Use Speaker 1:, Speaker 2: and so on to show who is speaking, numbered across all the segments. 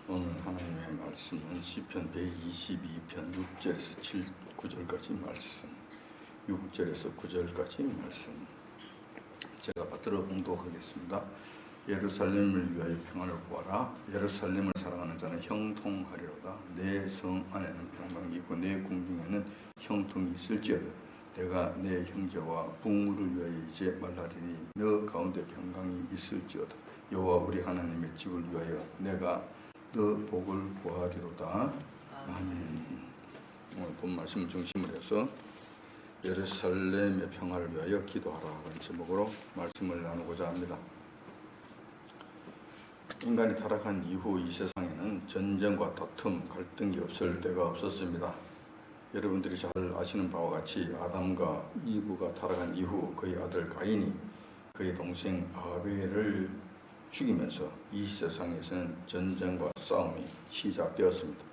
Speaker 1: 오늘 하나님의 말씀은 시편 122편 6절에서 9절까지 말씀, 6절에서 9절까지 말씀 제가 받들어 봉독하겠습니다. 예루살렘을 위하여 평안을 구하라. 예루살렘을 사랑하는 자는 형통하리로다. 내 성 안에는 평강이 있고 내 궁중에는 형통이 있을지어다. 내가 내 형제와 부모를 위하여 이제 말하리니 너 가운데 평강이 있을지어다. 여호와 우리 하나님의 집을 위하여 내가 너 복을 구하리로다. 아멘. 오늘 본 말씀 중심으로 해서 예루살렘의 평화를 위하여 기도하라 하는 제목으로 말씀을 나누고자 합니다. 인간이 타락한 이후 이 세상에는 전쟁과 다툼, 갈등이 없을 때가 없었습니다. 여러분들이 잘 아시는 바와 같이 아담과 이브가 타락한 이후 그의 아들 가인이 그의 동생 아벨을 죽이면서 이 세상에서는 전쟁과 싸움이 시작되었습니다.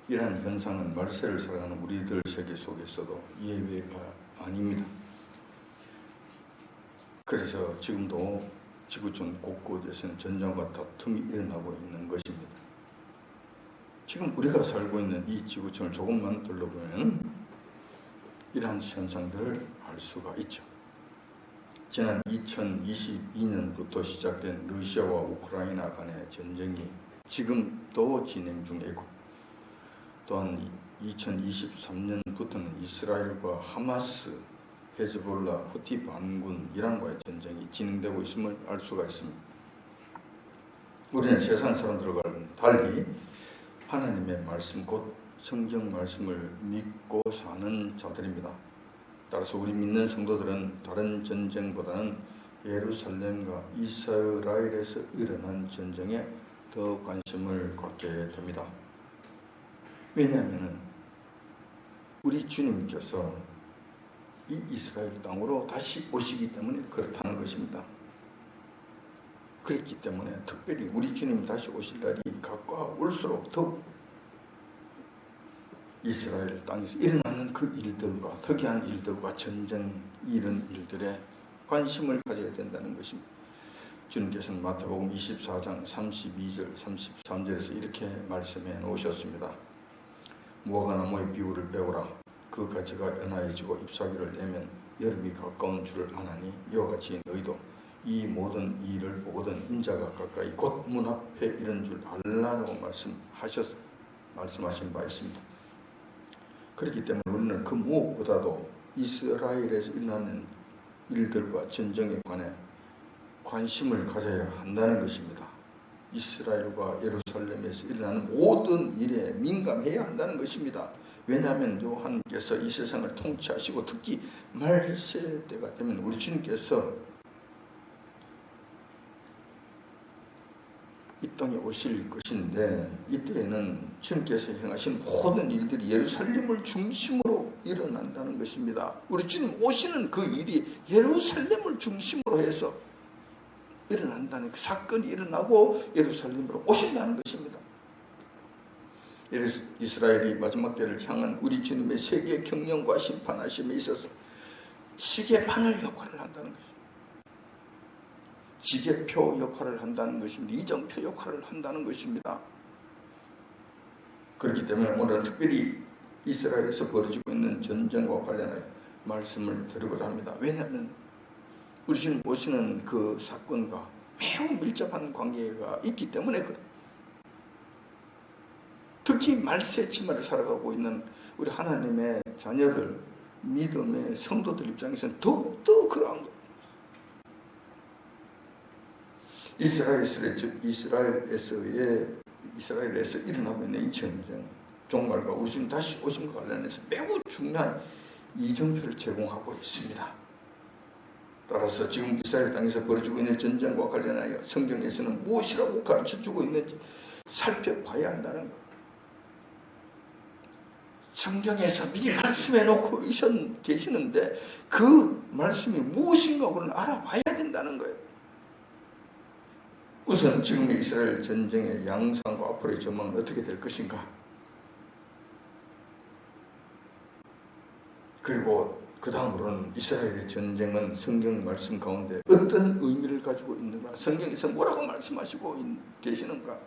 Speaker 1: 이러한 현상은 말세를 살아가는 우리들 세계 속에서도 예외가 아닙니다. 그래서 지금도 지구촌 곳곳에서는 전쟁과 다툼이 일어나고 있는 것입니다. 지금 우리가 살고 있는 이 지구촌을 조금만 둘러보면 이러한 현상들을 알 수가 있죠. 지난 2022년부터 시작된 러시아와 우크라이나 간의 전쟁이 지금도 진행 중이고, 또한 2023년부터는 이스라엘과 하마스, 헤즈볼라, 후티 반군 이란과의 전쟁이 진행되고 있음을 알 수가 있습니다. 우리는 세상 사람들과는 달리 하나님의 말씀, 곧 성경 말씀을 믿고 사는 자들입니다. 따라서 우리 믿는 성도들은 다른 전쟁보다는 예루살렘과 이스라엘에서 일어난 전쟁에 더 관심을 갖게 됩니다. 왜냐하면 우리 주님께서 이 이스라엘 땅으로 다시 오시기 때문에 그렇다는 것입니다. 그렇기 때문에 특별히 우리 주님이 다시 오실 날이 가까울수록 더욱 이스라엘 땅에서 일어나는 그 일들과 특이한 일들과 전쟁 이런 일들에 관심을 가져야 된다는 것입니다. 주님께서는 마태복음 24장 32절 33절에서 이렇게 말씀해 놓으셨습니다. 무화과 나무의 비유를 배우라. 그 가지가 연하여지고 잎사귀를 내면 여름이 가까운 줄을 아나니 이와 같이 너희도 이 모든 일을 보거든 인자가 가까이 곧 문 앞에 이른 줄 알라라고 말씀하신 바 있습니다. 그렇기 때문에 우리는 그 무엇보다도 이스라엘에서 일어나는 일들과 전쟁에 관해 관심을 가져야 한다는 것입니다. 이스라엘과 예루살렘에서 일어나는 모든 일에 민감해야 한다는 것입니다. 왜냐하면 요한께서 이 세상을 통치하시고 특히 말세 때가 되면 우리 주님께서 이 땅에 오실 것인데, 이때에는 주님께서 행하신 모든 일들이 예루살렘을 중심으로 일어난다는 것입니다. 우리 주님 오시는 그 일이 예루살렘을 중심으로 해서 일어난다는 그 사건이 일어나고 예루살렘으로 오신다는 것입니다. 이스라엘이 마지막 때를 향한 우리 주님의 세계 경영과 심판하심에 있어서 시계판을 역할을 한다는 것입니다. 지게표 역할을 한다는 것입니다. 이정표 역할을 한다는 것입니다. 그렇기 때문에 오늘은 특별히 이스라엘에서 벌어지고 있는 전쟁과 관련하여 말씀을 드리고자 합니다. 왜냐하면 우리 주님 보시는 그 사건과 매우 밀접한 관계가 있기 때문에 그래요. 특히 말세 치마를 살아가고 있는 우리 하나님의 자녀들, 믿음의 성도들 입장에서는 더욱더 그러한 것. 이스라엘에서 일어나고 있는 이 전쟁, 종말과 우리 주님 다시 오심과 관련해서 매우 중요한 이정표를 제공하고 있습니다. 따라서 지금 이스라엘 땅에서 벌어지고 있는 전쟁과 관련하여 성경에서는 무엇이라고 가르쳐주고 있는지 살펴봐야 한다는 것. 성경에서 미리 말씀해 놓고 계시는데 그 말씀이 무엇인가 우리는 알아봐야 된다는 거예요. 우선 지금의 이스라엘 전쟁의 양상과 앞으로의 전망은 어떻게 될 것인가? 그리고 그 다음으로는 이스라엘의 전쟁은 성경 말씀 가운데 어떤 의미를 가지고 있는가? 성경에서 뭐라고 말씀하시고 계시는가?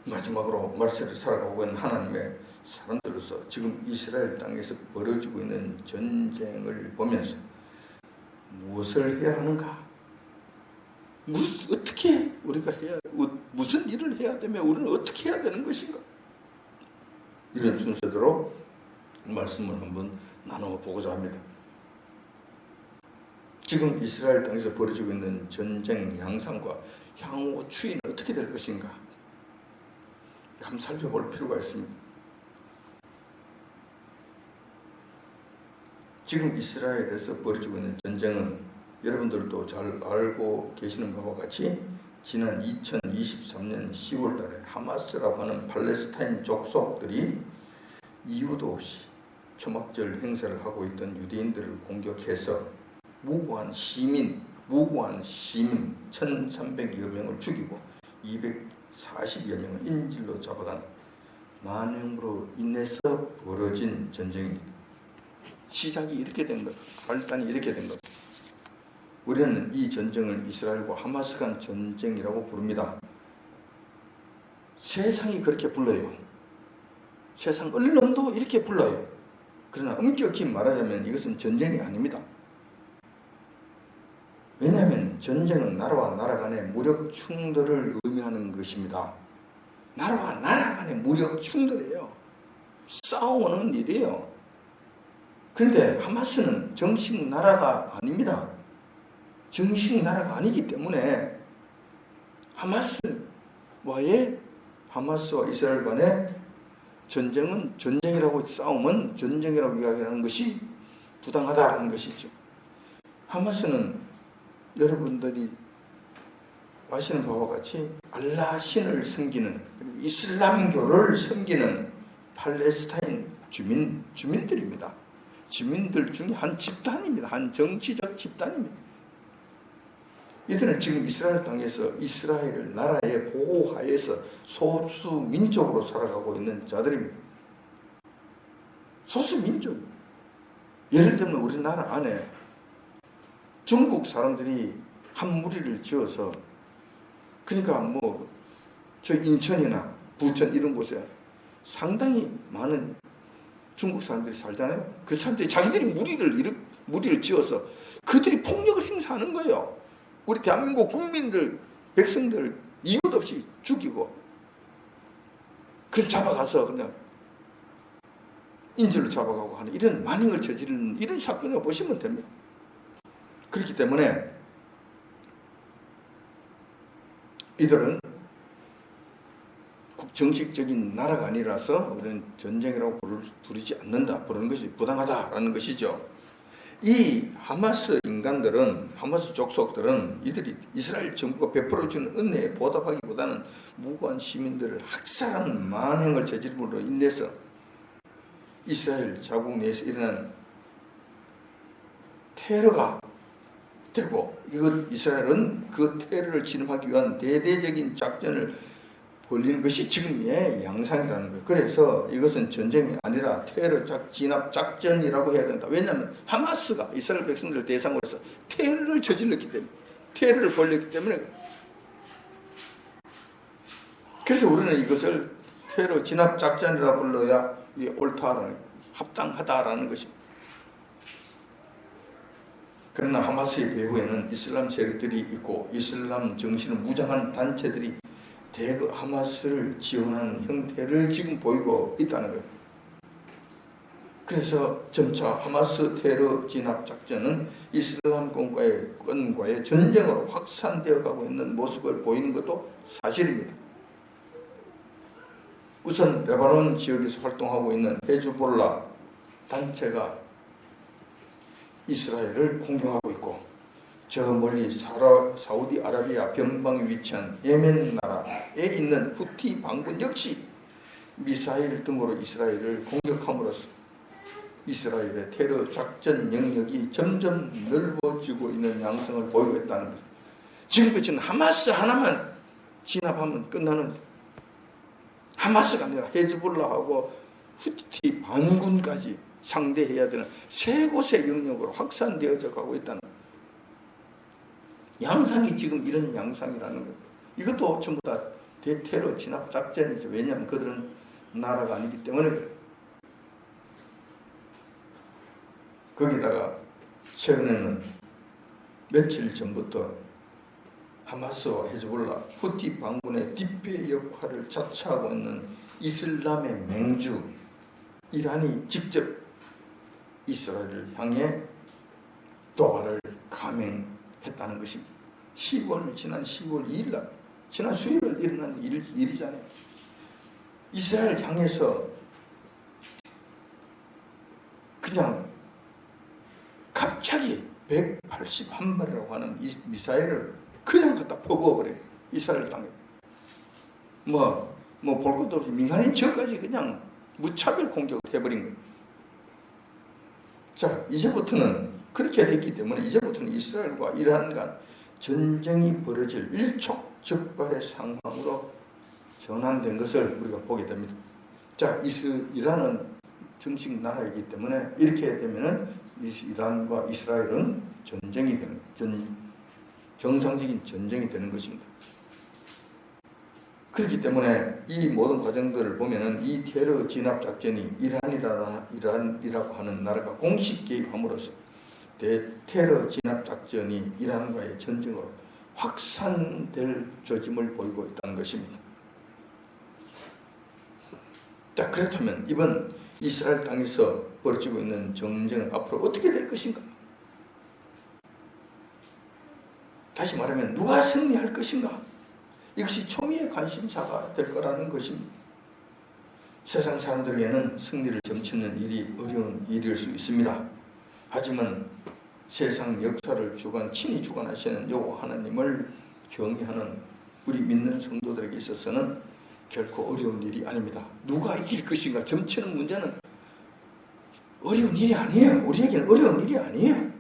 Speaker 1: 마지막으로 말세를 살아가고 있는 하나님의 사람들로서 지금 이스라엘 땅에서 벌어지고 있는 전쟁을 보면서 무엇을 해야 하는가? 어떻게 우리가 무슨 일을 해야 되며 우리는 어떻게 해야 되는 것인가? 이런 순서대로 말씀을 한번 나눠보고자 합니다. 지금 이스라엘 땅에서 벌어지고 있는 전쟁 양상과 향후 추이는 어떻게 될 것인가? 한번 살펴볼 필요가 있습니다. 지금 이스라엘에서 벌어지고 있는 전쟁은 여러분들도 잘 알고 계시는 바와 같이 지난 2023년 10월 달에 하마스라고 하는 팔레스타인 족속들이 이유도 없이 초막절 행사를 하고 있던 유대인들을 공격해서 무고한 시민 1,300여 명을 죽이고 240여 명을 인질로 잡아간 만행으로 인해서 벌어진 전쟁입니다. 시작이 이렇게 된 것, 발단이 이렇게 된 것. 우리는 이 전쟁을 이스라엘과 하마스 간 전쟁이라고 부릅니다. 세상이 그렇게 불러요. 세상 언론도 이렇게 불러요. 그러나 엄격히 말하자면 이것은 전쟁이 아닙니다. 왜냐하면 전쟁은 나라와 나라 간의 무력 충돌을 의미하는 것입니다. 나라와 나라 간의 무력 충돌이에요. 싸우는 일이에요. 그런데 하마스는 정식 나라가 아닙니다. 정식 나라가 아니기 때문에 하마스와 이스라엘 간의 전쟁은 전쟁이라고 싸움은 전쟁이라고 이야기하는 것이 부당하다는 것이죠. 하마스는 여러분들이 아시는 바와 같이 알라 신을 섬기는 이슬람교를 섬기는 팔레스타인 주민들입니다. 주민들 중에 한 집단입니다. 한 정치적 집단입니다. 이들은 지금 이스라엘 땅에서 이스라엘 나라의 보호하에서 소수민족으로 살아가고 있는 자들입니다. 소수민족. 예를 들면 우리나라 안에 중국 사람들이 한 무리를 지어서 그러니까 저 인천이나 부천 이런 곳에 상당히 많은 중국 사람들이 살잖아요. 그 사람들이 자기들이 무리를 지어서 그들이 폭력을 행사하는 거예요. 우리 대한민국 국민들, 백성들 이유도 없이 죽이고 그걸 잡아가서 그냥 인질로 잡아가고 하는 이런 만행을 저지르는 이런 사건을 보시면 됩니다. 그렇기 때문에 이들은 정식적인 나라가 아니라서 우리는 전쟁이라고 부르지 않는다. 부르는 것이 부당하다라는 것이죠. 이 하마스 인간들은, 하마스 족속들은 이들이 이스라엘 정부가 베풀어주는 은혜에 보답하기보다는 무고한 시민들을 학살하는 만행을 저지름으로 인해서 이스라엘 자국 내에서 일어난 테러가 되고 이스라엘은 그 테러를 진압하기 위한 대대적인 작전을 벌리는 것이 지금의 양상이라는 거예요. 그래서 이것은 전쟁이 아니라 테러 진압 작전이라고 해야 된다. 왜냐하면 하마스가 이스라엘 백성들을 대상으로 해서 테러를 저질렀기 때문에, 테러를 벌였기 때문에, 그래서 우리는 이것을 테러 진압 작전이라 불러야 옳다라는, 합당하다라는 것입니다. 그러나 하마스의 배후에는 이슬람 세력들이 있고 이슬람 정신을 무장한 단체들이 대거 하마스를 지원하는 형태를 지금 보이고 있다는 거예요. 그래서 점차 하마스 테러 진압 작전은 이슬람권과의 전쟁으로 확산되어 가고 있는 모습을 보이는 것도 사실입니다. 우선 레바논 지역에서 활동하고 있는 헤즈볼라 단체가 이스라엘을 공격하고 있고 저 멀리 사우디아라비아 변방에 위치한 예멘 나라에 있는 후티 반군 역시 미사일 등으로 이스라엘을 공격함으로써 이스라엘의 테러 작전 영역이 점점 넓어지고 있는 양상을 보이고 있다는 것입니다. 지금까지는 하마스 하나만 진압하면 끝나는, 하마스가 아니라 헤즈볼라하고 후티 반군까지 상대해야 되는 세 곳의 영역으로 확산되어져 가고 있다는 양상이 지금 이런 양상이라는 거예요. 이것도 전부 다 테러 진압 작전이죠. 왜냐하면 그들은 나라가 아니기 때문에 그래요. 거기다가 최근에는 며칠 전부터 하마스와 헤즈볼라, 후티 반군의 뒷배 역할을 자처하고 있는 이슬람의 맹주 이란이 직접 이스라엘을 향해 도발을 감행했다는 것입니다. 지난 10월 2일 날, 지난 수요일 일어난 일이잖아요. 이스라엘 향해서 그냥 갑자기 181발이라고 하는 미사일을 그냥 갖다 퍼부어버려요. 이스라엘 땅에. 볼 것도 없이 민간인 지역까지 그냥 무차별 공격을 해버린 거예요. 자, 이제부터는 그렇게 됐기 때문에 이제부터는 이스라엘과 이란 간 전쟁이 벌어질 일촉즉발의 상황으로 전환된 것을 우리가 보게 됩니다. 자, 이란은 정식 나라이기 때문에 이렇게 되면은 이란과 이스라엘은 전쟁이 되는, 정상적인 전쟁이 되는 것입니다. 그렇기 때문에 이 모든 과정들을 보면은 이 테러 진압 작전이 이란이라고 하는 나라가 공식 개입함으로써 테러 진압 작전이 이란과의 전쟁으로 확산될 조짐을 보이고 있다는 것입니다. 자, 그렇다면 이번 이스라엘 땅에서 벌어지고 있는 전쟁은 앞으로 어떻게 될 것인가? 다시 말하면 누가 승리할 것인가? 이것이 초미의 관심사가 될 거라는 것입니다. 세상 사람들에게는 승리를 점치는 일이 어려운 일일 수 있습니다. 하지만 세상 역사를 친히 주관하시는 여호와 하나님을 경외하는 우리 믿는 성도들에게 있어서는 결코 어려운 일이 아닙니다. 누가 이길 것인가 점치는 문제는 어려운 일이 아니에요. 우리에게는 어려운 일이 아니에요.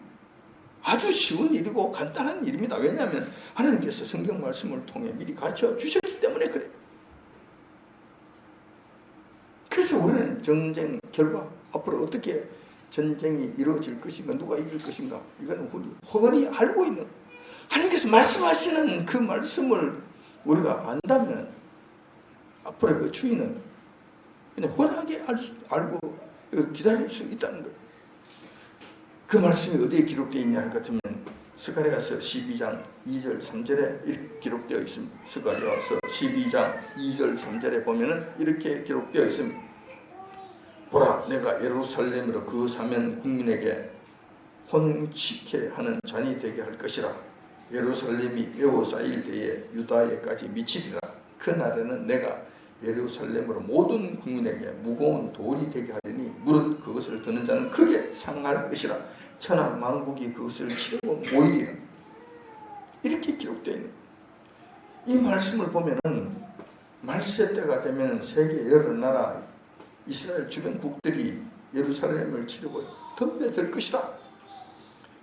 Speaker 1: 아주 쉬운 일이고 간단한 일입니다. 왜냐하면 하나님께서 성경 말씀을 통해 미리 가르쳐 주셨기 때문에 그래요. 그래서 우리는 전쟁 결과 앞으로 어떻게 전쟁이 이루어질 것인가, 누가 이길 것인가, 이거는 훤히 알고 있는, 하나님께서 말씀하시는 그 말씀을 우리가 안다면 앞으로 그 추이는 그냥 훤하게 알고 기다릴 수 있다는 거예요. 그 말씀이 어디에 기록되어 있냐 할 것 같으면 스가랴서 12장 2절 3절에 이렇게 기록되어 있습니다. 스가랴서 12장 2절 3절에 보면은 이렇게 기록되어 있습니다. 보라, 내가 예루살렘으로 그 사면 국민에게 혼치케 하는 잔이 되게 할 것이라. 예루살렘이 에워싸일 때에 유다에까지 미치리라. 그날에는 내가 예루살렘으로 모든 국민에게 무거운 돌이 되게 하리니 무릇 그것을 드는 자는 크게 상할 것이라. 천하 만국이 그것을 치르고 모이리라. 이렇게 기록되어 있는 이 말씀을 보면은 말세 때가 되면 세계 여러 나라 이스라엘 주변국들이 예루살렘을 치르고 덤벼들 것이다.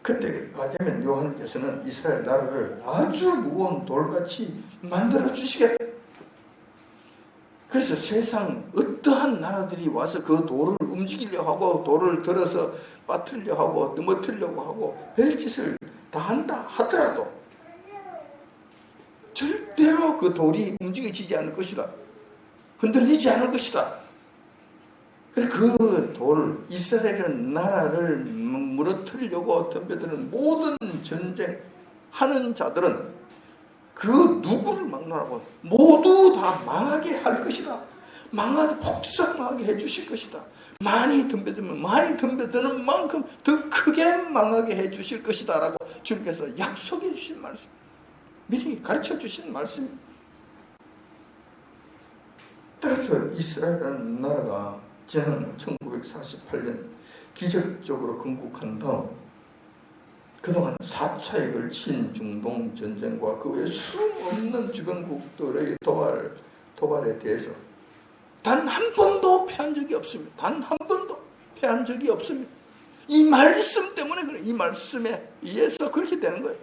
Speaker 1: 그때가 되면 요한께서는 이스라엘 나라를 아주 무거운 돌같이 만들어 주시겠다. 그래서 세상 어떠한 나라들이 와서 그 돌을 움직이려 하고 돌을 들어서 빠뜨리려 하고 넘어뜨리려고 하고 별짓을 다 한다 하더라도 절대로 그 돌이 움직여지지 않을 것이다. 흔들리지 않을 것이다. 그 돌, 이스라엘 나라를 무너뜨리려고 덤벼드는 모든 전쟁하는 자들은 그 누구를 막론하고 모두 다 망하게 할 것이다. 폭삭하게 해주실 것이다. 많이 덤벼드는 만큼 더 크게 망하게 해주실 것이다 라고 주님께서 약속해 주신 말씀, 미리 가르쳐 주신 말씀. 따라서 이스라엘이라는 나라가 지난 1948년 기적적으로 건국한 다음 그동안 4차에 걸친 중동 전쟁과 그 외 수없는 주변국들의 도발에 대해서 단 한 번도 패한 적이 없습니다. 단 한 번도 패한 적이 없습니다. 이 말씀 때문에 그래. 이 말씀에 의해서 그렇게 되는 거예요.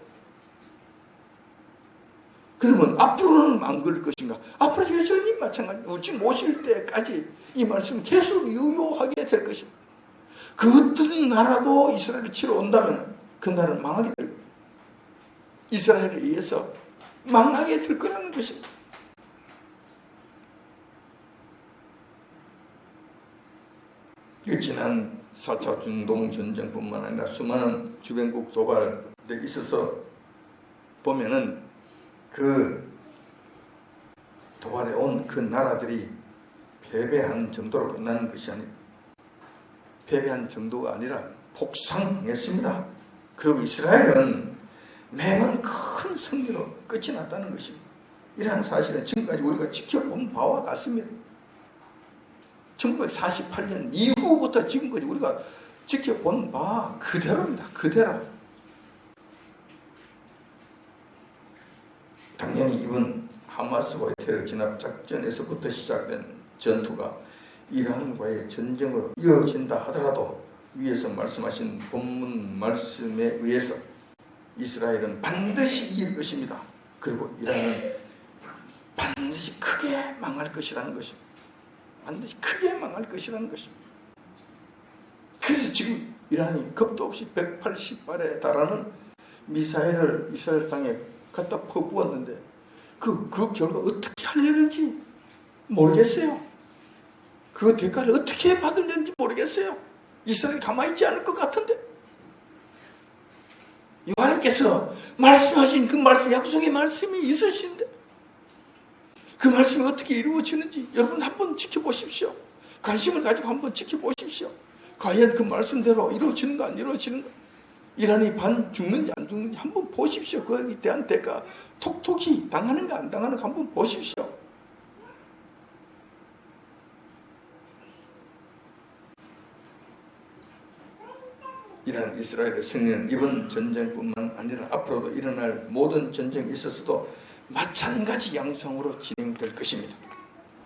Speaker 1: 그러면 앞으로는 안 그럴 것인가? 앞으로 여전히 마찬가지. 지금 오실 때까지 이 말씀 계속 유효하게 될 것입니다. 그 어떤 나라도 이스라엘을 치러 온다면 그 나라는 망하게 될 거예요. 이스라엘에 의해서 망하게 될 거라는 것입니다. 지난 4차 중동 전쟁뿐만 아니라 수많은 주변국 도발에 있어서 보면은 그 도발에 온 그 나라들이 패배한 정도로 끝나는 것이 아니고 패배한 정도가 아니라 폭상했습니다. 그리고 이스라엘은 매번 큰 승리로 끝이 났다는 것입니다. 이러한 사실은 지금까지 우리가 지켜본 바와 같습니다. 1948년 이후부터 지금까지 우리가 지켜본 바 그대로입니다. 그대로. 당연히 이번 하마스와의 테러 진압 작전에서부터 시작된 전투가 이란과의 전쟁으로 이어진다 하더라도 위에서 말씀하신 본문 말씀에 의해서 이스라엘은 반드시 이길 것입니다. 그리고 이란은 반드시 크게 망할 것이라는 것입니다. 반드시 크게 망할 것이라는 것입니다. 그래서 지금 이란이 겁도 없이 180발에 달하는 미사일을 이스라엘 땅에 갖다 퍼부었는데 그 결과 어떻게 하려는지 모르겠어요. 그 대가를 어떻게 받으려는지 모르겠어요. 이스라엘이 가만히 있지 않을 것 같은데 요한님께서 말씀하신 그 말씀, 약속의 말씀이 있으신데 그 말씀이 어떻게 이루어지는지 여러분 한번 지켜보십시오. 관심을 가지고 한번 지켜보십시오. 과연 그 말씀대로 이루어지는가 안 이루어지는가, 이란이 반 죽는지 안 죽는지 한번 보십시오. 그에 대한 대가 톡톡히 당하는가 안 당하는가 한번 보십시오. 이란 이스라엘의 승리는 이번 전쟁뿐만 아니라 앞으로도 일어날 모든 전쟁에 있어서도 마찬가지 양상으로 진행될 것입니다.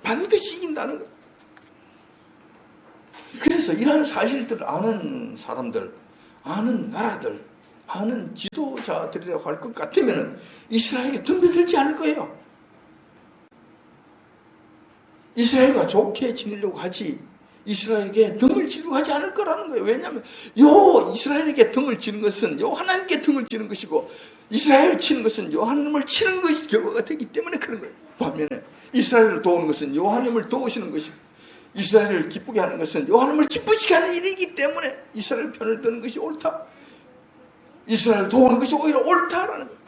Speaker 1: 반드시 이긴다는 것. 그래서 이러한 사실들을 아는 사람들, 아는 나라들, 아는 지도자들이라고 할 것 같으면 이스라엘에게 덤벼들지 않을 거예요. 이스라엘과 좋게 지내려고 하지 이스라엘에게 등을 지르고 하지 않을 거라는 거예요. 왜냐하면 이스라엘에게 등을 지는 것은 하나님께 등을 지는 것이고, 이스라엘을 치는 것은 하나님을 치는 것이 결과가 되기 때문에 그런 거예요. 반면에 이스라엘을 도우는 것은 하나님을 도우시는 것이고, 이스라엘을 기쁘게 하는 것은 하나님을 기쁘시게 하는 일이기 때문에 이스라엘 편을 드는 것이 옳다. 이스라엘을 도우는 것이 오히려 옳다라는 거예요.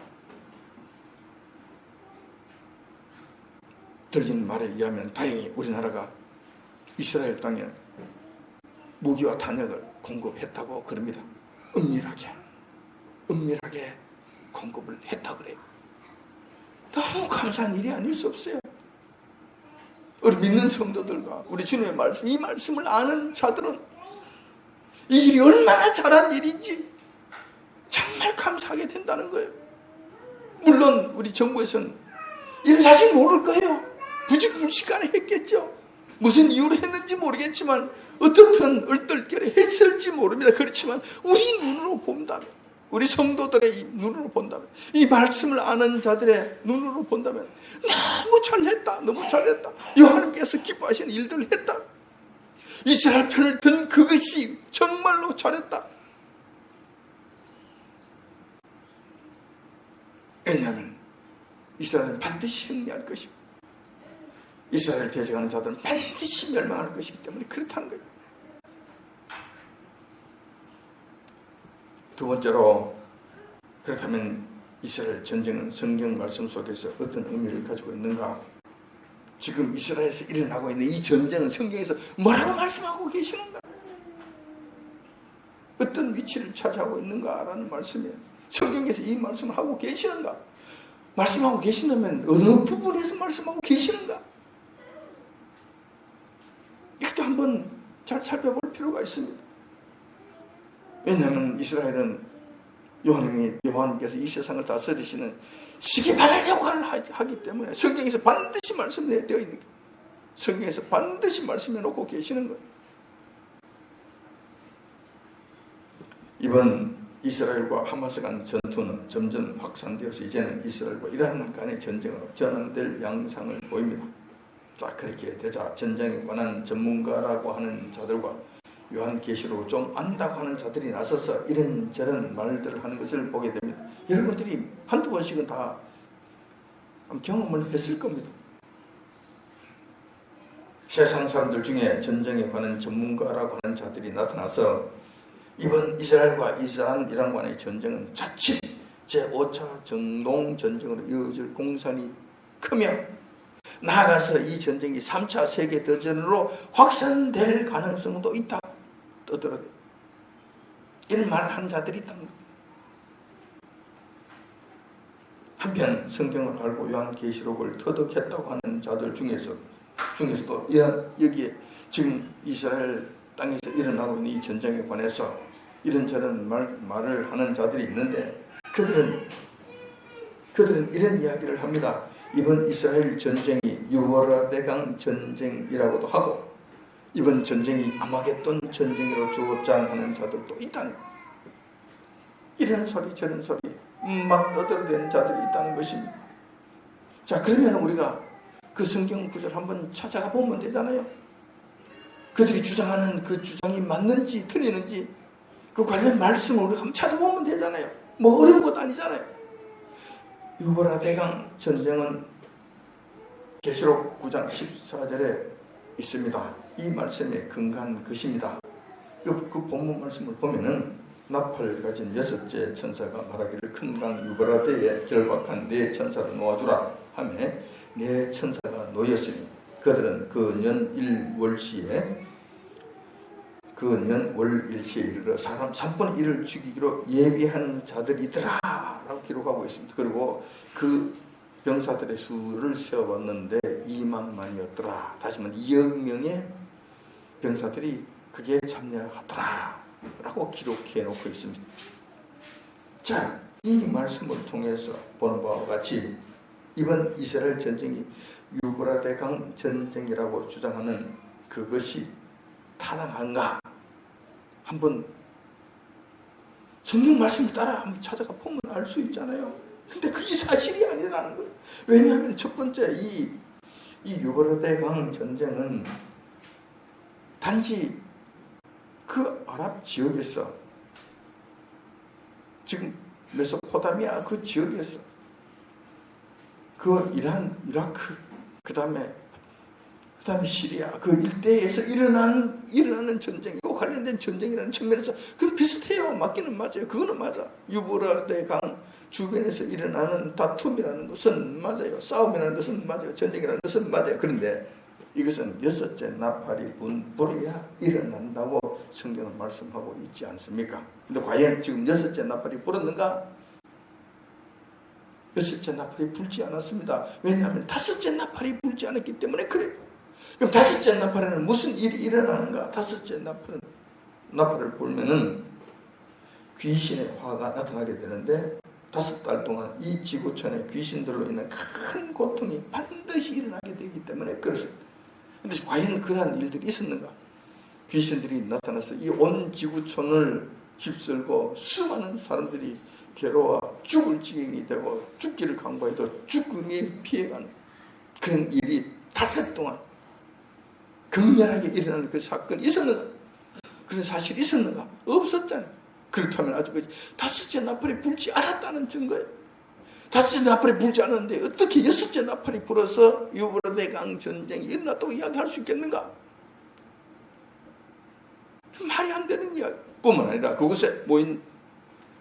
Speaker 1: 들린 말에 의하면 다행히 우리나라가 이스라엘 땅에 무기와 탄약을 공급했다고 그럽니다. 은밀하게 공급을 했다고 그래요. 너무 감사한 일이 아닐 수 없어요. 우리 믿는 성도들과 우리 주님의 말씀, 이 말씀을 아는 자들은 이 일이 얼마나 잘한 일인지 정말 감사하게 된다는 거예요. 물론 우리 정부에서는 이런 사실 모를 거예요. 부지불식간에 했겠죠. 무슨 이유로 했는지 모르겠지만 어떻든 얼떨결에 했을지 모릅니다. 그렇지만 우리 눈으로 본다면, 우리 성도들의 눈으로 본다면, 이 말씀을 아는 자들의 눈으로 본다면 너무 잘했다, 너무 잘했다, 하나님께서 기뻐하시는 일들을 했다, 이스라엘 편을 든 그것이 정말로 잘했다. 왜냐하면 이스라엘은 반드시 승리할 것입니다. 이스라엘 대적하는 자들은 반드시 멸망할 것이기 때문에 그렇다는 거예요. 두 번째로, 그렇다면 이스라엘 전쟁은 성경 말씀 속에서 어떤 의미를 가지고 있는가? 지금 이스라엘에서 일어나고 있는 이 전쟁은 성경에서 뭐라고 말씀하고 계시는가? 어떤 위치를 차지하고 있는가라는 말씀이에요. 성경에서 이 말씀을 하고 계시는가? 말씀하고 계신다면 어느 부분에서 말씀하고 계시는가? 이것도 한번 잘 살펴볼 필요가 있습니다. 왜냐하면 이스라엘은 요한님께서 이 세상을 다스리시는 시기반할 역할을 하기 때문에 성경에서 반드시 말씀되어 있는 거예요. 성경에서 반드시 말씀해 놓고 계시는 거예요. 이번 이스라엘과 하마스 간 전투는 점점 확산되어서 이제는 이스라엘과 이란 간의 전쟁으로 전환될 양상을 보입니다. 자, 그렇게 되자 전쟁에 관한 전문가라고 하는 자들과 요한계시록을 좀 안다고 하는 자들이 나서서 이런저런 말들을 하는 것을 보게 됩니다. 여러분들이 한두 번씩은 다 경험을 했을 겁니다. 세상 사람들 중에 전쟁에 관한 전문가라고 하는 자들이 나타나서 이번 이스라엘과 이란 간의 전쟁은 자칫 제5차 정동 전쟁으로 이어질 공산이 크며 나아가서 이 전쟁이 3차 세계대전으로 확산될 가능성도 있다 떠들어요. 이런 말을 하는 자들이 있다는 거예요. 한편 성경을 알고 요한계시록을 터득했다고 하는 자들 중에서도 여기에 지금 이스라엘 땅에서 일어나고 있는 이 전쟁에 관해서 이런저런 말을 하는 자들이 있는데 그들은 이런 이야기를 합니다. 이번 이스라엘 전쟁이 유보라데강 전쟁이라고도 하고 이번 전쟁이 아마겟돈 전쟁으로 주장하는 자들도 있다는 거예요. 이런 소리 저런 소리 막 떠들어대는 자들이 있다는 것입니다. 자, 그러면 우리가 그 성경 구절 한번 찾아가 보면 되잖아요. 그들이 주장하는 그 주장이 맞는지 틀리는지 그 관련 말씀을 우리가 한번 찾아보면 되잖아요. 뭐 어려운 것도 아니잖아요. 유보라데강 전쟁은 계시록 9장 14절에 있습니다. 이 말씀에 근거한 것입니다. 그 본문 말씀을 보면은 나팔 가진 6째 천사가 말하기를 큰 강 유보라데에 결박한 4 천사를 놓아주라 하며 4 천사가 놓였으니 그들은 그 년 1월시에 이르러 사람 3분의 1을 죽이기로 예비한 자들이더라 라고 기록하고 있습니다. 그리고 그 병사들의 수를 세어봤는데 2만만이었더라. 다시 말하면 2억 명의 병사들이 그게 참여하더라 라고 기록해 놓고 있습니다. 자, 이 말씀을 통해서 보는 바와 같이 이번 이스라엘 전쟁이 유브라데강 전쟁이라고 주장하는 그것이 타당한가? 한번 성경 말씀을 따라 한번 찾아가 보면 알 수 있잖아요. 근데 그게 사실이 아니라는 거예요. 왜냐하면 첫 번째 이 유브라데강 전쟁은 단지 그 아랍 지역에서 지금 메소포타미아 그 지역에서 그 이란, 이라크, 그 다음에 시리아 그 일대에서 일어나는 전쟁이고 관련된 전쟁이라는 측면에서 그건 비슷해요. 맞기는 맞아요. 그거는 맞아. 유브라데강 주변에서 일어나는 다툼이라는 것은 맞아요. 싸움이라는 것은 맞아요. 전쟁이라는 것은 맞아요. 그런데 이것은 6째 나팔이 불어야 일어난다고 성경은 말씀하고 있지 않습니까? 근데 과연 지금 6째 나팔이 불었는가? 6째 나팔이 불지 않았습니다. 왜냐하면 5째 나팔이 불지 않았기 때문에 그래요. 그럼 5째 나팔에는 무슨 일이 일어나는가? 5째 나팔을 불면은 귀신의 화가 나타나게 되는데 5달 동안 이 지구촌에 귀신들로 인한 큰 고통이 반드시 일어나게 되기 때문에 그렇습니다. 근데 과연 그러한 일들이 있었는가? 귀신들이 나타나서 이 온 지구촌을 휩쓸고 수많은 사람들이 괴로워 죽을 지경이 되고 죽기를 강구해도 죽음이 피해가는 그런 일이 5 동안 극렬하게 일어나는 그 사건이 있었는가? 그런 사실이 있었는가? 없었잖아요. 그렇다면 아주 5째 나팔이 불지 않았다는 증거예요. 5째 나팔이 불지 않았는데 어떻게 6째 나팔이 불어서 유브라데강 전쟁이 일어났다고 이야기할 수 있겠는가? 말이 안 되는 이야기. 뿐만 아니라 그곳에 모인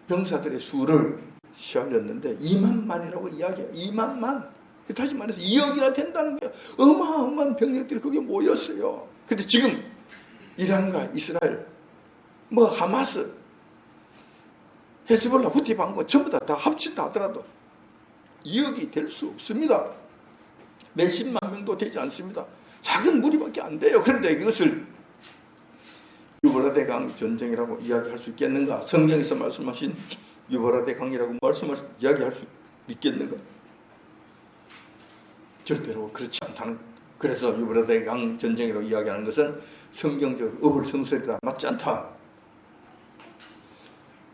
Speaker 1: 병사들의 수를 시험했는데 2만만이라고 이야기해요. 2만만. 다시 말해서 2억이나 된다는 거예요. 어마어마한 병력들이 거기에 모였어요. 근데 지금 이란과 이스라엘, 하마스, 헤즈볼라, 후티 방고 전부 다 합친다 하더라도 2억이 될 수 없습니다. 몇십만 명도 되지 않습니다. 작은 무리밖에 안 돼요. 그런데 이것을 유브라데강 전쟁이라고 이야기할 수 있겠는가? 성경에서 말씀하신 유브라데강이라고 이야기할 수 있겠는가? 절대로 그렇지 않다는 거예요. 그래서 유브라데강 전쟁이라고 이야기하는 것은 성경적으로 어불성설이다. 맞지 않다.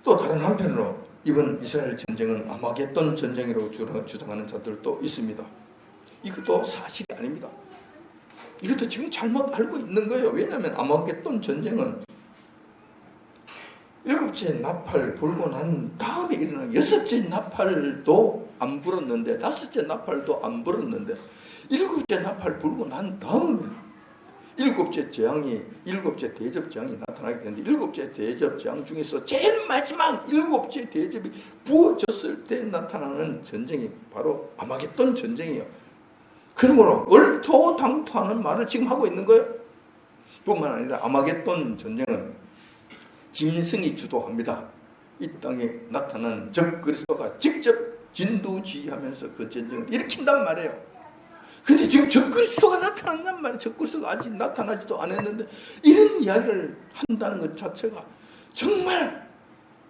Speaker 1: 또 다른 한편으로 이번 이스라엘 전쟁은 아마겟돈 전쟁이라고 주장하는 자들도 있습니다. 이것도 사실이 아닙니다. 이것도 지금 잘못 알고 있는 거예요. 왜냐하면 아마겟돈 전쟁은 7째 나팔 불고 난 다음에 일어난 6째 나팔도 안 불었는데 5째 나팔도 안 불었는데 7째 나팔 불고 난 다음에 일곱째 대접 재앙이 나타나게 되는데, 일곱째 대접 재앙 중에서 제일 마지막 일곱째 대접이 부어졌을 때 나타나는 전쟁이 바로 아마겟돈 전쟁이에요. 그러므로 얼토당토하는 말을 지금 하고 있는 거예요. 뿐만 아니라 아마겟돈 전쟁은 짐승이 주도합니다. 이 땅에 나타난 적 그리스도가 직접 진두지휘하면서 그 전쟁을 일으킨단 말이에요. 근데 지금 적그리스도가 나타난단 말이에요. 적그리스도가 아직 나타나지도 않았는데 이런 이야기를 한다는 것 자체가 정말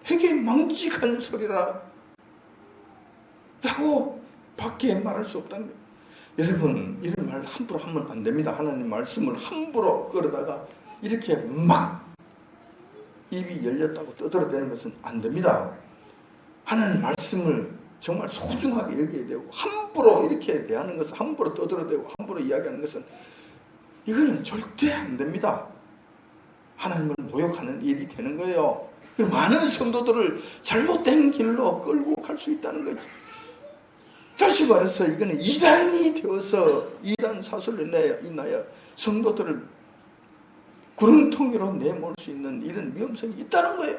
Speaker 1: 회개망직한 소리라 라고 밖에 말할 수 없다는 거예요. 여러분, 이런 말 함부로 하면 안 됩니다. 하나님 말씀을 함부로 끌어다가 이렇게 막 입이 열렸다고 떠들어대는 것은 안 됩니다. 하나님 말씀을 정말 소중하게 여겨야 되고, 함부로 이렇게 대하는 것은, 함부로 떠들어대고 함부로 이야기하는 것은 이거는 절대 안 됩니다. 하나님을 모욕하는 일이 되는 거예요. 많은 성도들을 잘못된 길로 끌고 갈 수 있다는 거죠. 다시 말해서 이거는 이단이 되어서 이단 사설로 인하여 성도들을 구렁텅이로 내몰 수 있는 이런 위험성이 있다는 거예요.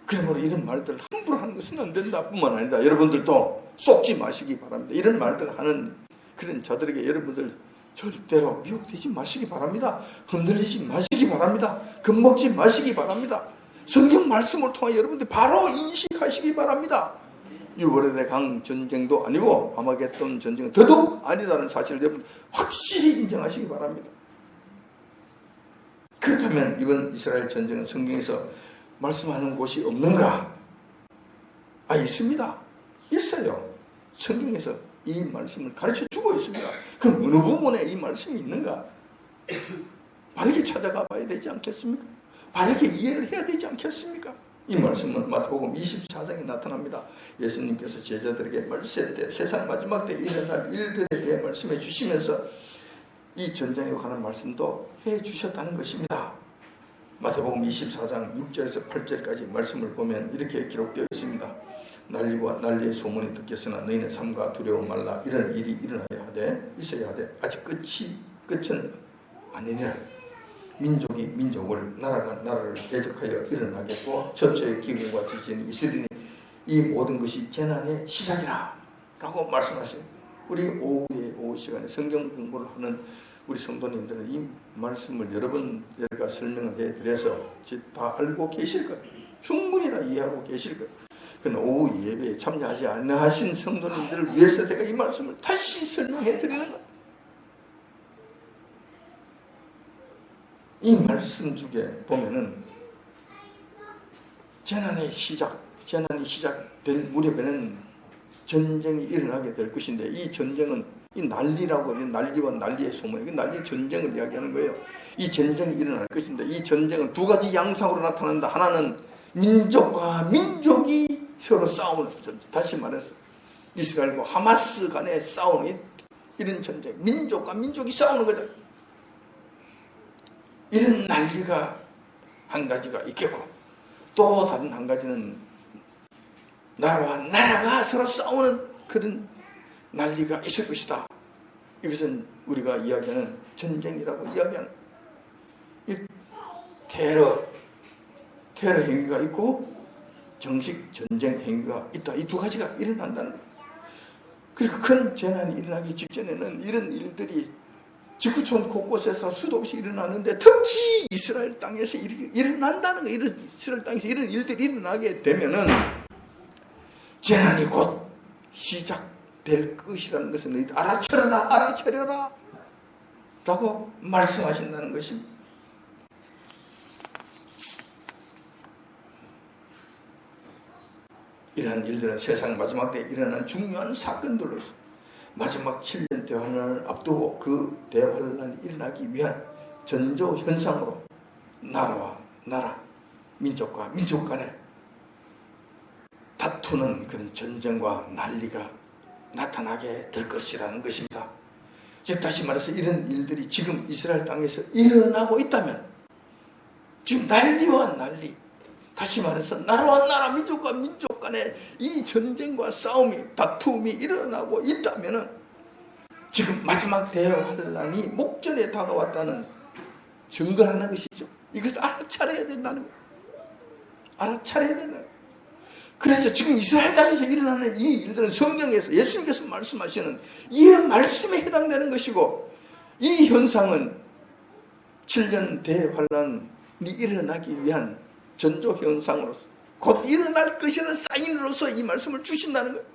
Speaker 1: 그러므로 이런 말들을 함부로 하는 것은 안 된다 뿐만 아니라 여러분들도 쏟지 마시기 바랍니다. 이런 말들을 하는 그런 자들에게 여러분들 절대로 미혹되지 마시기 바랍니다. 흔들리지 마시기 바랍니다. 겁먹지 마시기 바랍니다. 성경 말씀을 통해 여러분들 바로 인식하시기 바랍니다. 유월의 강 전쟁도 아니고 아마겟돈 전쟁은 더더욱 아니다는 사실을 여러분 확실히 인정하시기 바랍니다. 그렇다면 이번 이스라엘 전쟁은 성경에서 말씀하는 곳이 없는가? 있습니다. 있어요. 성경에서 이 말씀을 가르쳐 주고 있습니다. 그럼 어느 부분에 이 말씀이 있는가? 바르게 찾아가 봐야 되지 않겠습니까? 바르게 이해를 해야 되지 않겠습니까? 이 말씀은 마태복음 24장에 나타납니다. 예수님께서 제자들에게 말세 때, 세상 마지막 때 일어날 일들에 대해 말씀해 주시면서 이 전쟁에 관한 말씀도 해 주셨다는 것입니다. 마태복음 24장 6절에서 8절까지 말씀을 보면 이렇게 기록되어 있습니다. 난리와 난리의 소문이 듣겠으나 너희는 삼가 두려워 말라. 이런 일이 일어나야 하되 있어야 하되 아직 끝은 아니니라. 민족이 민족을, 나라가 나라를 대적하여 일어나겠고 전체의 기근과 지진이 있으리니 이 모든 것이 재난의 시작이라 라고 말씀하십니다. 우리 오후 시간에 성경 공부를 하는 우리 성도님들은 이 말씀을 여러 번 제가 설명을 해드려서 다 알고 계실 거예요. 충분히 다 이해하고 계실 거예요. 그러나 오후 예배에 참여하지 않으신 성도님들을 위해서 제가 이 말씀을 다시 설명해 드리는 거예요. 이 말씀 중에 보면은 재난이 시작될 무렵에는 전쟁이 일어나게 될 것인데, 이 전쟁은 이 난리라고 하는 난리와 난리의 소문, 난리 전쟁을 이야기하는 거예요. 이 전쟁이 일어날 것인데, 이 전쟁은 두 가지 양상으로 나타난다. 하나는 민족과 민족이 서로 싸우는 전쟁. 다시 말해서 이스라엘과 하마스 간의 싸우는 이런 전쟁. 민족과 민족이 싸우는 거죠. 이런 난리가 한 가지가 있겠고, 또 다른 한 가지는 나라와 나라가 서로 싸우는 그런 난리가 있을 것이다. 이것은 우리가 이야기하는 전쟁이라고 이야기하는 이 테러 행위가 있고 정식 전쟁 행위가 있다. 이 두 가지가 일어난다는 거예요. 그러니까 큰 재난이 일어나기 직전에는 이런 일들이 지구촌 곳곳에서 수도 없이 일어나는데, 특히 이스라엘 땅에서 일어난다는 거예요. 이스라엘 땅에서 이런 일들이 일어나게 되면은 재난이 곧 시작될 것이라는 것을 너희들 알아차려라 라고 말씀하신다는 것입니다. 이러한 일들은 세상 마지막 때에 일어난 중요한 사건들로서 마지막 7년 대환란을 앞두고 그 대환란이 일어나기 위한 전조 현상으로 나라와 나라, 민족과 민족 간에 다투는 그런 전쟁과 난리가 나타나게 될 것이라는 것입니다. 즉 다시 말해서 이런 일들이 지금 이스라엘 땅에서 일어나고 있다면, 지금 난리와 난리, 다시 말해서 나라와 나라, 민족과 민족 간에 이 전쟁과 싸움이, 다툼이 일어나고 있다면 지금 마지막 대환란이 목전에 다가왔다는 증거를 하는 것이죠. 이것을 알아차려야 된다는 거예요. 알아차려야 된다는 거예요. 그래서 지금 이스라엘 땅에서 일어나는 이 일들은 성경에서 예수님께서 말씀하시는 이 말씀에 해당되는 것이고, 이 현상은 7년 대환란이 일어나기 위한 전조 현상으로서 곧 일어날 것이라는 사인으로서 이 말씀을 주신다는 거예요.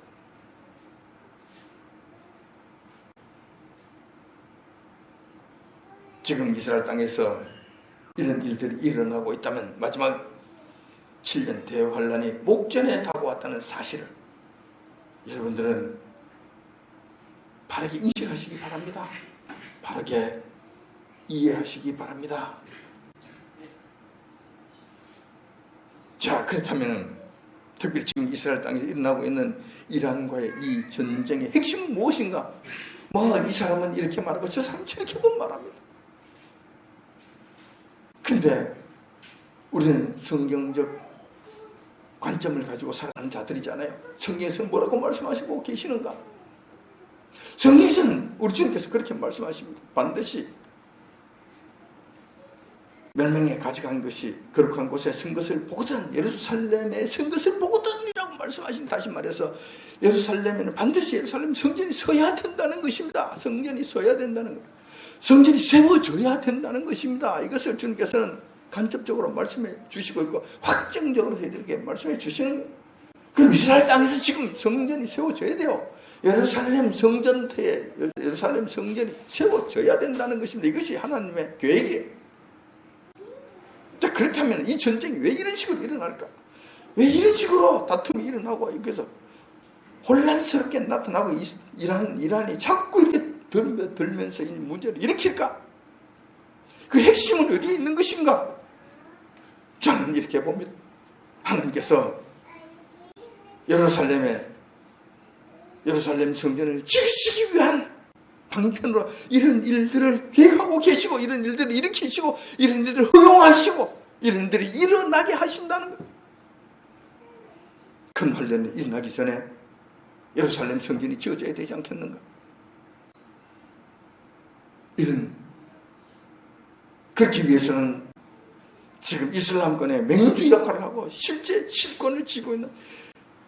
Speaker 1: 지금 이스라엘 땅에서 이런 일들이 일어나고 있다면 마지막 7년 대환란이 목전에 다가왔다는 사실을 여러분들은 바르게 인식하시기 바랍니다. 바르게 이해하시기 바랍니다. 자, 그렇다면 특별히 지금 이스라엘 땅에서 일어나고 있는 이란과의 이 전쟁의 핵심은 무엇인가? 이 사람은 이렇게 말하고 저 사람은 저렇게 말합니다. 근데 우리는 성경적 관점을 가지고 살아가는 자들이잖아요. 성경에서는 뭐라고 말씀하시고 계시는가? 성경에서는 우리 주님께서 그렇게 말씀하십니다. 반드시 멸망에 가져간 것이 거룩한 곳에 선 것을 보거든, 예루살렘에 선 것을 보거든이라고 말씀하신, 다시 말해서 예루살렘에는 반드시 예루살렘 성전이 서야 된다는 것입니다. 성전이 서야 된다는 것, 성전이 세워져야 된다는 것입니다. 이것을 주님께서는 간접적으로 말씀해 주시고 있고 확정적으로 저희들에게 말씀해 주시는 거예요. 그럼 이스라엘 땅에서 지금 성전이 세워져야 돼요. 예루살렘 성전터에 예루살렘 성전이 세워져야 된다는 것입니다. 이것이 하나님의 계획이에요. 자, 그렇다면 이 전쟁이 왜 이런 식으로 일어날까? 왜 이런 식으로 다툼이 일어나고 여기서 혼란스럽게 나타나고 이란이 자꾸 이렇게 들면서 이 문제를 일으킬까? 그 핵심은 어디에 있는 것인가? 저는 이렇게 봅니다. 하나님께서 예루살렘 성전을 지키기 위한 방편으로 이런 일들을 계획하고 계시고, 이런 일들을 일으키시고, 이런 일들을 허용하시고, 이런 일들이 일어나게 하신다는 거예요. 큰 환란이 일어나기 전에 예루살렘 성전이 지어져야 되지 않겠는가? 그렇기 위해서는 지금 이슬람권의 맹주 역할을 하고 실제 실권을 쥐고 있는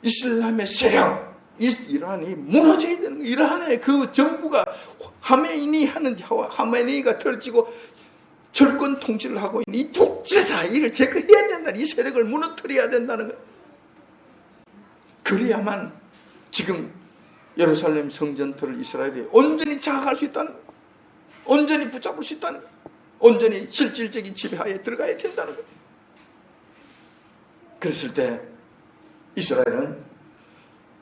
Speaker 1: 이슬람의 세력, 이란이 무너져야 되는 거예요. 이란의 그 정부가 하메니가 떨어지고 철권 통치를 하고 있는 이 독재자, 이를 제거해야 된다. 이 세력을 무너뜨려야 된다는 거예요. 그래야만 지금 예루살렘 성전터를 이스라엘이 온전히 장악할 수 있다는 거예요. 온전히 붙잡을 수 있다는 거예요. 온전히 실질적인 지배하에 들어가야 된다는 거예요. 그랬을 때 이스라엘은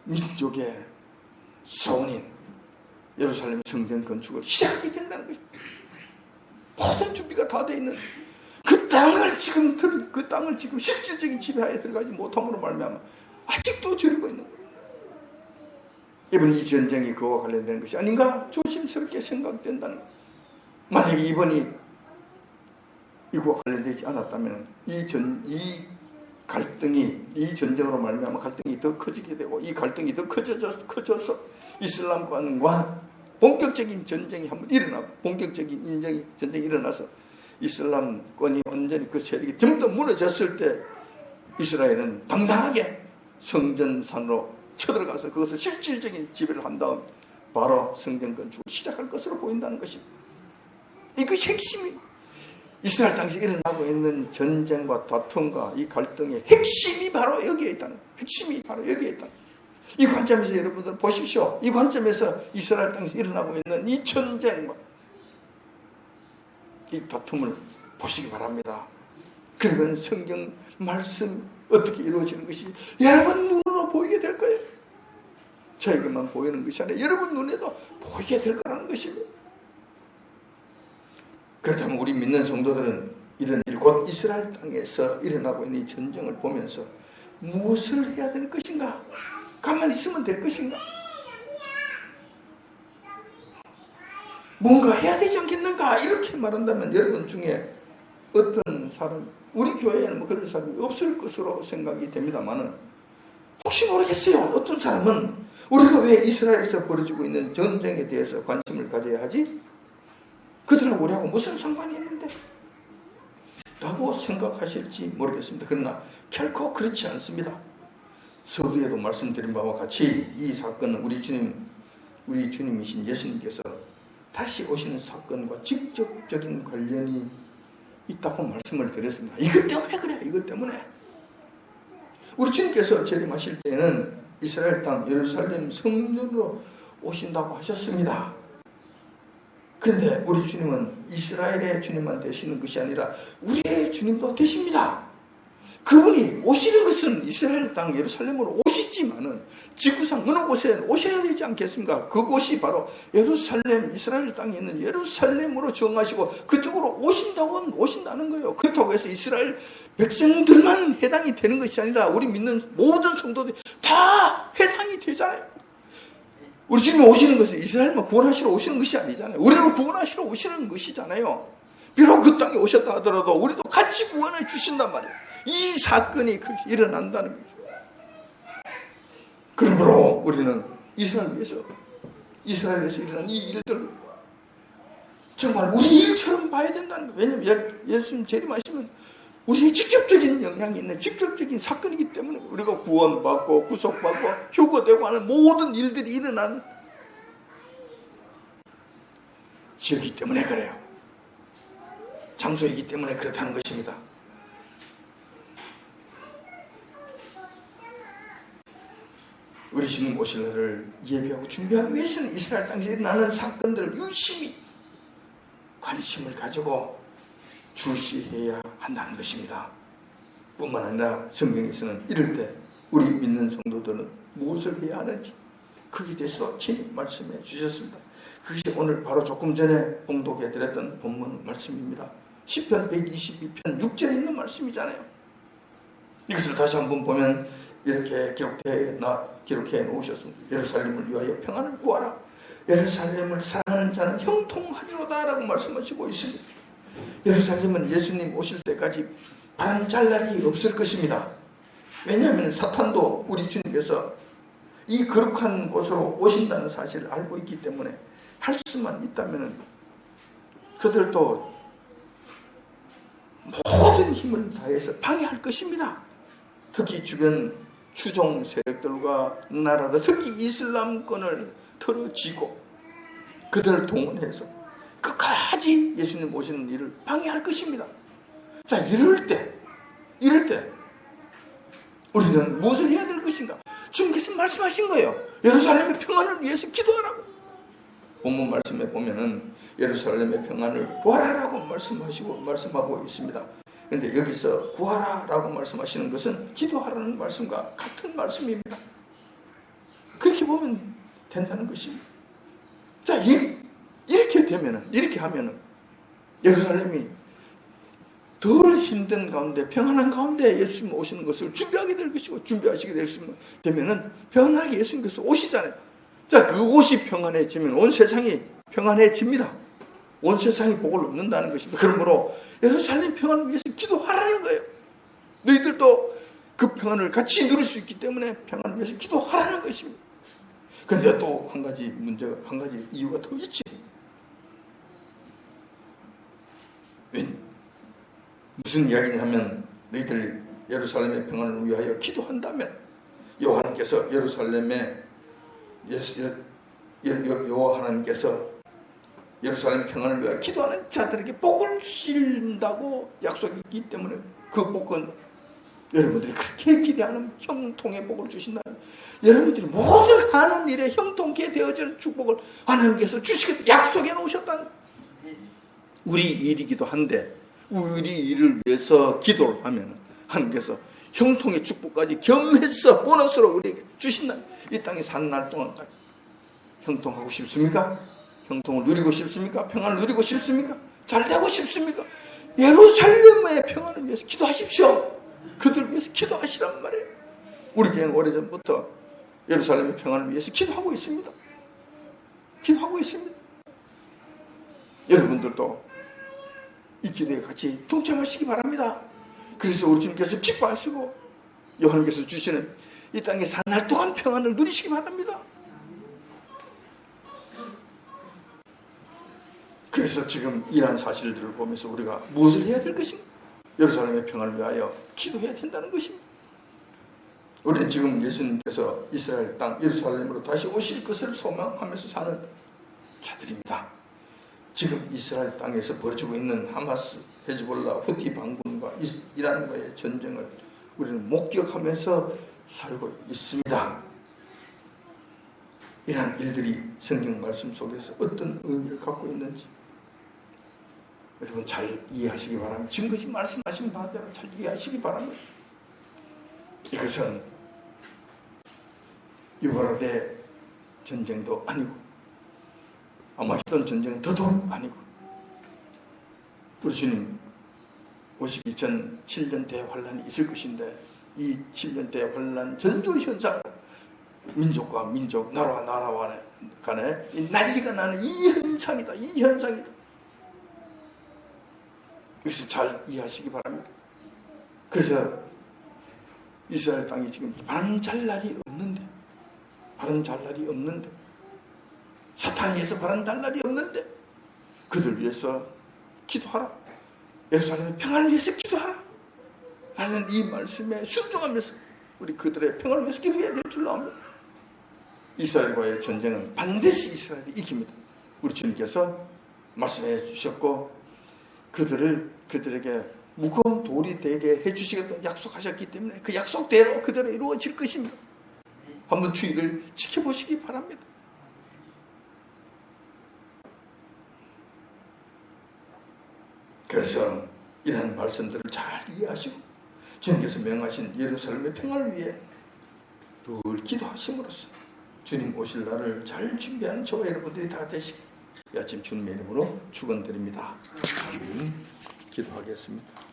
Speaker 1: 민족의 소원인 예루살렘 성전 건축을 시작하게 된다는 거죠. 모든 준비가 다 되어 있는 그 땅을 지금 실질적인 지배하에 들어가지 못함으로 말미암아 아직도 저리고 있는 거예요. 이번 이 전쟁이 그와 관련되는 것이 아닌가 조심스럽게 생각된다는 거예요. 만약에 이번이 이거와 관련되지 않았다면 이 갈등이, 이 전쟁으로 말미암아 갈등이 더 커지게 되고, 이 갈등이 더 커져서 이슬람권과 본격적인 전쟁이 한번 일어나고, 본격적인 전쟁이 일어나서 이슬람권이 완전히 그 세력이 전부 다 무너졌을 때 이스라엘은 당당하게 성전산으로 쳐들어가서 그것을 실질적인 지배를 한 다음 바로 성전 건축을 시작할 것으로 보인다는 것입니다. 이것이 핵심이, 이스라엘 당시 일어나고 있는 전쟁과 다툼과 이 갈등의 핵심이 바로 여기에 있다는 거예요. 핵심이 바로 여기에 있다는 거예요. 이 관점에서 여러분들 보십시오. 이 관점에서 이스라엘 땅에서 일어나고 있는 이 전쟁과 이 다툼을 보시기 바랍니다. 그러면 성경 말씀 어떻게 이루어지는 것이 여러분 눈으로 보이게 될 거예요. 저에게만 보이는 것이 아니라 여러분 눈에도 보이게 될 거라는 것입니다. 그렇다면 우리 믿는 성도들은 이런 일, 곧 이스라엘 땅에서 일어나고 있는 이 전쟁을 보면서 무엇을 해야 될 것인가? 가만히 있으면 될 것인가? 뭔가 해야 되지 않겠는가? 이렇게 말한다면 여러분 중에 어떤 사람, 우리 교회에는 뭐 그런 사람이 없을 것으로 생각이 됩니다만은 혹시 모르겠어요. 어떤 사람은 우리가 왜 이스라엘에서 벌어지고 있는 전쟁에 대해서 관심을 가져야 하지? 그들하고 우리하고 무슨 상관이 있는데? 라고 생각하실지 모르겠습니다. 그러나 결코 그렇지 않습니다. 서두에도 말씀드린 바와 같이 이 사건은 우리 주님이신 예수님께서 다시 오시는 사건과 직접적인 관련이 있다고 말씀을 드렸습니다. 이것 때문에 그래요. 이것 때문에. 우리 주님께서 재림하실 때는 이스라엘 땅 예루살렘 성전으로 오신다고 하셨습니다. 그런데 우리 주님은 이스라엘의 주님만 되시는 것이 아니라 우리의 주님도 되십니다. 그분이 오시는 것은 이스라엘 땅 예루살렘으로 오시지만은 지구상 어느 곳에 오셔야 되지 않겠습니까? 그곳이 바로 예루살렘, 이스라엘 땅에 있는 예루살렘으로 정하시고 그쪽으로 오신다는 거예요. 그렇다고 해서 이스라엘 백성들만 해당이 되는 것이 아니라 우리 믿는 모든 성도들이 다 해당이 되잖아요. 우리 주님이 오시는 것은 이스라엘만 구원하시러 오시는 것이 아니잖아요. 우리를 구원하시러 오시는 것이잖아요. 비록 그 땅에 오셨다 하더라도 우리도 같이 구원해 주신단 말이에요. 이 사건이 그렇게 일어난다는 거죠. 그러므로 우리는 이스라엘에서 일어난 이 일들 정말 우리 일처럼 봐야 된다는 거예요. 왜냐하면 예수님 재림하시면 우리의 직접적인 영향이 있는 직접적인 사건이기 때문에 우리가 구원받고 구속받고 휴거되고 하는 모든 일들이 일어나는 지역이기 때문에 그래요. 장소이기 때문에 그렇다는 것입니다. 우리 주님 오실 날을 예비하고 준비하기 위해서는 이스라엘 땅에서 일어나는 사건들을 유심히 관심을 가지고 주시해야 한다는 것입니다. 뿐만 아니라 성경에서는 이럴 때 우리 믿는 성도들은 무엇을 해야 하는지 거기에 대해서 친히 말씀해 주셨습니다. 그것이 오늘 바로 조금 전에 봉독해 드렸던 본문 말씀입니다. 시편 122편 6절에 있는 말씀이잖아요. 이것을 다시 한번 보면 이렇게 기록해 놓으셨습니다. 예루살렘을 위하여 평안을 구하라. 예루살렘을 사랑하는 자는 형통하리로다 라고 말씀하시고 있습니다. 예루살렘은 예수님 오실 때까지 바람잘 날이 없을 것입니다. 왜냐하면 사탄도 우리 주님께서 이 거룩한 곳으로 오신다는 사실을 알고 있기 때문에 할 수만 있다면 그들도 모든 힘을 다해서 방해할 것입니다. 특히 주변 추종 세력들과 나라들, 특히 이슬람권을 털어쥐고 그들을 동원해서 끝까지 예수님 오시는 일을 방해할 것입니다. 자, 이럴 때 우리는 무엇을 해야 될 것인가? 주님께서 말씀하신 거예요. 예루살렘의 평안을 위해서 기도하라고. 본문 말씀에 보면은 예루살렘의 평안을 구하라라고 말씀하고 있습니다. 그런데 여기서 구하라라고 말씀하시는 것은 기도하라는 말씀과 같은 말씀입니다. 그렇게 보면 된다는 것입니다. 자, 이렇게 하면은 예루살렘이 덜 힘든 가운데 평안한 가운데 예수님 오시는 것을 준비하게 될 것이고 준비하시게 되면은 평안하게 예수님께서 오시잖아요. 자, 그곳이 평안해지면 온 세상이 평안해집니다. 온 세상이 복을 얻는다는 것입니다. 그러므로 예루살렘 평안을 위해서 기도하라는 거예요. 너희들도 그 평안을 같이 누릴 수 있기 때문에 평안을 위해서 기도하라는 것입니다. 그런데 또 한 가지 이유가 더 있지. 무슨 이야기냐면 너희들 예루살렘의 평안을 위하여 기도한다면 여호와께서 예루살렘 평안을 위하여 기도하는 자들에게 복을 주신다고 약속이 있기 때문에 그 복은 여러분들이 그렇게 기대하는 형통의 복을 주신다는, 여러분들이 모든 하는 일에 형통케 되어지는 축복을 하나님께서 주시겠다 약속해 놓으셨다는, 우리 일이기도 한데 우리 일을 위해서 기도를 하면 하나님께서 형통의 축복까지 겸해서 보너스로 우리에게 주신다. 이 땅에 사는 날 동안까지 형통하고 싶습니까? 형통을 누리고 싶습니까? 평안을 누리고 싶습니까? 잘 되고 싶습니까? 예루살렘의 평안을 위해서 기도하십시오. 그들 위해서 기도하시란 말이에요. 우리 교회는 오래전부터 예루살렘의 평안을 위해서 기도하고 있습니다. 여러분들도 이 기도에 같이 동참하시기 바랍니다. 그래서 우리 주님께서 기뻐하시고 요한께서 주시는 이 땅에 사는 날 동안 평안을 누리시기 바랍니다. 그래서 지금 이러한 사실들을 보면서 우리가 무엇을 해야 될 것인가? 예루살렘의 평화를 위하여 기도해야 된다는 것입니다. 우리는 지금 예수님께서 이스라엘 땅 예루살렘으로 다시 오실 것을 소망하면서 사는 자들입니다. 지금 이스라엘 땅에서 벌어지고 있는 하마스, 헤즈볼라, 후티 반군과 이란과의 전쟁을 우리는 목격하면서 살고 있습니다. 이러한 일들이 성경 말씀 속에서 어떤 의미를 갖고 있는지 여러분 잘 이해하시기 바랍니다. 지금까지 말씀하신 바대로 잘 이해하시기 바랍니다. 이것은 유발라데 전쟁도 아니고 아마겟돈 전쟁은 더더욱 아니고 우리 주님 오시기 전 7년 대환란이 있을 것인데 이 7년 대환란 전조현상 민족과 민족, 나라와 나라 간에 이 난리가 나는 이 현상이다. 이 현상이다. 이것을 잘 이해하시기 바랍니다. 그래서 이스라엘 땅이 지금 바람 잘 날이 없는데 사탄에서 바람 잘 날이 없는데 그들 위해서 기도하라. 예루살렘의 평화를 위해서 기도하라. 라는 이 말씀에 순종하면서 우리 그들의 평화를 위해서 기도해야 될 줄 압니다. 이스라엘과의 전쟁은 반드시 이스라엘이 이깁니다. 우리 주님께서 말씀해 주셨고 그들에게 무거운 돌이 되게 해주시겠다고 약속하셨기 때문에 그 약속대로 그대로 이루어질 것입니다. 한번 주의를 지켜보시기 바랍니다. 그래서 이런 말씀들을 잘 이해하시고 주님께서 명하신 예루살렘의 평화를 위해 늘 기도하심으로써 주님 오실 날을 잘 준비하는 저와 여러분들이 다 되시기 이 아침 주님의 이름으로 축원드립니다. 아멘. 기도하겠습니다.